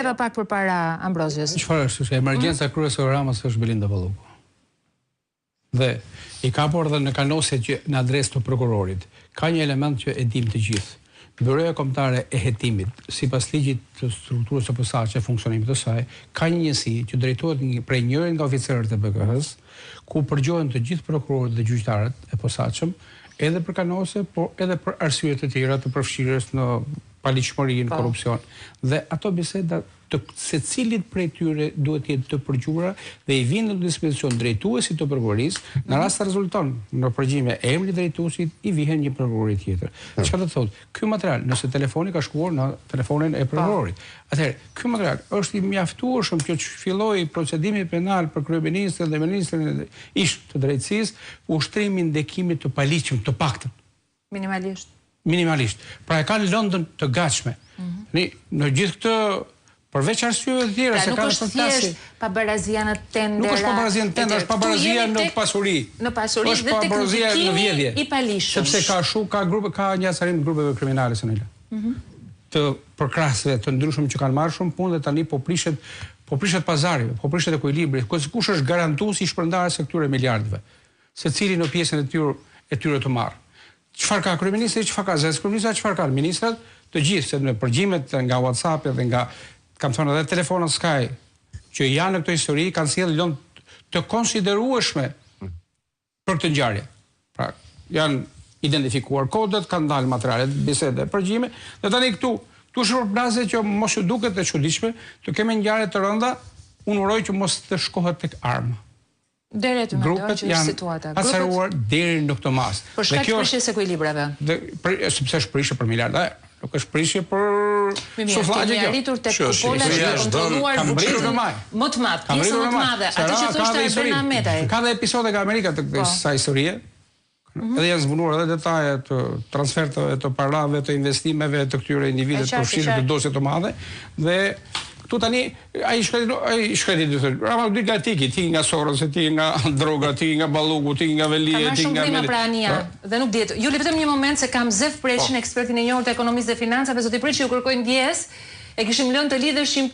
Edhe pak përpara Ambrosios. Çfarë është? Emergjenca kryesore e Ramës është Belinda Balluku. Dhe i ka por dhe në kanose që në adresë të prokurorit. Ka një element që e dim të gjithë. Byroja Kombëtare e Hetimit, sipas ligjit të strukturës së posaçme funksionimit të saj, ka një njësi që drejtohet prej njërin nga oficerët e BK-s, ku përgjohen të gjithë prokurorët dhe gjyqtarët e posaçëm, edhe për kanose, por edhe për arsye të tjera të përfshirjes në paligjshmëri, në korrupsion. Dhe ato biseda të secilit prej tyre duhet të jetë të përgjura dhe i vinë në dispozicion drejtuesit të prokurorisë, në rast se rezulton në përgjigje emri i drejtuesit, i vihen një prokurori tjetër. Çfarë do të thotë? Ky material, nëse telefoni ka shkuar në telefonin e prokurorit, atëherë ky material është i mjaftueshëm që filloi procedimi penal për kryeministrin dhe ministrin ish të drejtësisë, ushtrimin ndekimit të paligjshëm të paktën. Minimalisht. Pra e kanë lëndën të gatshme. Në gjithë këtë përveç arsyeve të tjera se kanë fantasi. Nuk është thjesht pabarazia në tendera. Nuk është pabarazia në tendera, është pabarazia në pasuri. Në pasuri dhe teknikimi i palishëm. Sepse ka një acarim të grupeve kriminale së nëjla. Të përkrahësve të ndryshëm që kanë marrë shumë punë dhe tani po prishet pazari, po prishet ekuilibri. Kush është garantuesi i shpërndarjes së këtyre miliardëve? Secili në pjesën e tyre të marrë. Çfarë ka kryeministri, çfarë ka zëvendësministra, çfarë kanë ministrat? Të gjithë, se në përgjimet nga WhatsApp dhe nga, kam thonë edhe telefonat Sky, që janë në këtë histori, kanë sjellë lëndë të konsiderueshme për këtë ngjarje. Pra, janë identifikuar kodet, kanë dalë materialet, bisede, përgjime, dhe tani këtu është përplasje që mos ju duket të çuditshme, të kemi ngjarje të rënda, unë uroj që mos të shkohet tek arma. Deret grupet janë pasaruar deri në këtë mas. Për shkak të prishjes së ekuilibrave. Sepse është prishje për miliarda, nuk është prishje për suflagje. Kemi arritur tek kupola që kontrolluar buxhetin më të madh, pjesën më të madhe, atë që thoshte Erben Ahmetaj. Ka dhe episode nga Amerika të kësaj historie. Edhe janë zbunuar edhe detaje të transferteve të parave, të investimeve të këtyre individëve të përfshirë të dosje të mëdha dhe tu tani ai shkreti do të thotë, ama dy gatiki, ti nga Soros, ti nga droga, ti nga Balluku, ti nga Velia, ti nga Meli. Pra Ania, dhe nuk diet. Juli vetëm një moment se kam Zef Preçin, ekspertin e njohur të ekonomisë dhe financave, zoti Preçi ju kërkoi ndjes, e kishim lënë të lidheshim